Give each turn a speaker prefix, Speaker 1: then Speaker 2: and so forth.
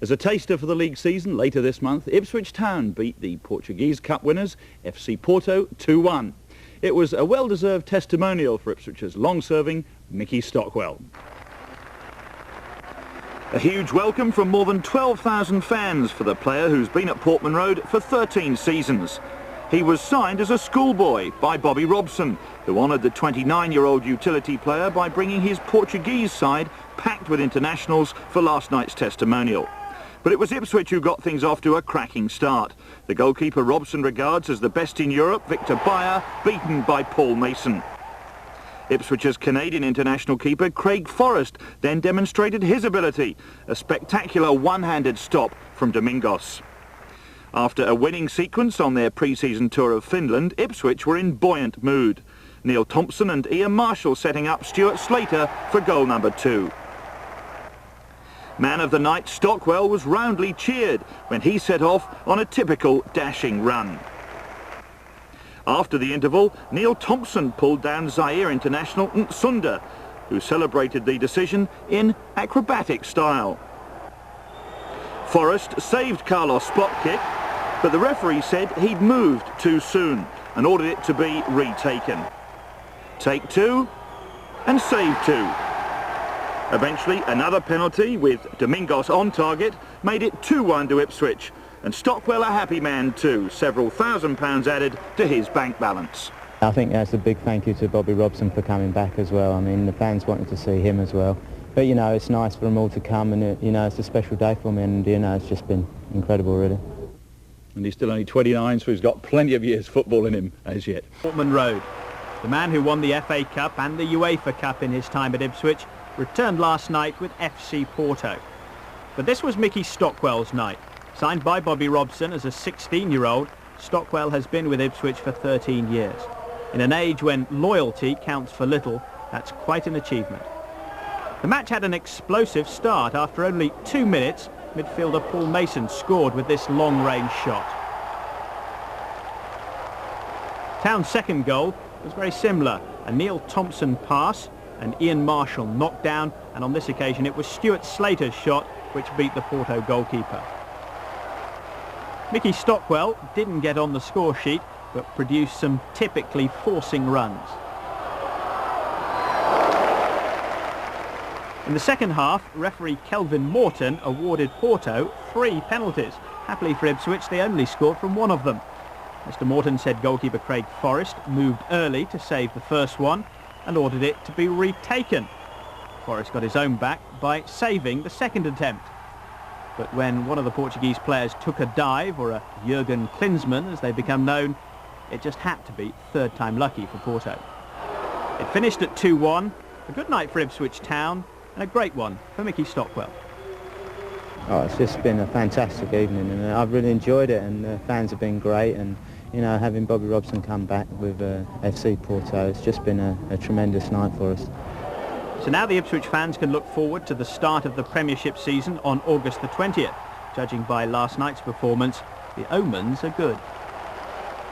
Speaker 1: As a taster for the league season later this month, Ipswich Town beat the Portuguese Cup winners, FC Porto, 2-1. It was a well-deserved testimonial for Ipswich's long-serving Mick Stockwell. A huge welcome from more than 12,000 fans for the player who's been at Portman Road for 13 seasons. He was signed as a schoolboy by Bobby Robson, who honoured the 29-year-old utility player by bringing his Portuguese side packed with internationals for last night's testimonial. But it was Ipswich who got things off to a cracking start. The goalkeeper Robson regards as the best in Europe, Victor Bayer, beaten by Paul Mason. Ipswich's Canadian international keeper Craig Forrest then demonstrated his ability, a spectacular one-handed stop from Domingos. After a winning sequence on their pre-season tour of Finland, Ipswich were in buoyant mood. Neil Thompson and Ian Marshall setting up Stuart Slater for goal number 2. Man of the night Stockwell was roundly cheered when he set off on a typical dashing run. After the interval, Neil Thompson pulled down Zaire international Nsunda, who celebrated the decision in acrobatic style. Forrest saved Carlos' spot kick, but the referee said he'd moved too soon and ordered it to be retaken. Take 2 and save 2. Eventually, another penalty with Domingos on target made it 2-1 to Ipswich, and Stockwell a happy man too, several £1,000 added to his bank balance.
Speaker 2: I think that's a big thank you to Bobby Robson for coming back as well. I mean, the fans wanted to see him as well. But, you know, it's nice for them all to come, and, you know, it's a special day for me, and, you know, it's just been incredible, really.
Speaker 1: And he's still only 29, so he's got plenty of years football in him as yet.
Speaker 3: Portman Road, the man who won the FA Cup and the UEFA Cup in his time at Ipswich, returned last night with FC Porto. But this was Mick Stockwell's night. Signed by Bobby Robson as a 16-year-old, Stockwell has been with Ipswich for 13 years. In an age when loyalty counts for little, that's quite an achievement. The match had an explosive start. After only 2 minutes, midfielder Paul Mason scored with this long-range shot. Town's second goal was very similar. A Neil Thompson pass, and Ian Marshall knocked down, and on this occasion it was Stuart Slater's shot which beat the Porto goalkeeper. Mick Stockwell didn't get on the score sheet, but produced some typically forcing runs. In the second half, referee Kelvin Morton awarded Porto 3 penalties. Happily for Ipswich, they only scored from one of them. Mr. Morton said goalkeeper Craig Forrest moved early to save the first one and ordered it to be retaken. Forrest got his own back by saving the second attempt. But when one of the Portuguese players took a dive, or a Jurgen Klinsmann as they become known, it just had to be third time lucky for Porto. It finished at 2-1, a good night for Ipswich Town and a great one for Mick Stockwell.
Speaker 2: Oh, it's just been a fantastic evening, and I've really enjoyed it, and the fans have been great, and, you know, having Bobby Robson come back with FC Porto, it's just been a tremendous night for us.
Speaker 3: So now the Ipswich fans can look forward to the start of the Premiership season on August the 20th. Judging by last night's performance, the omens are good.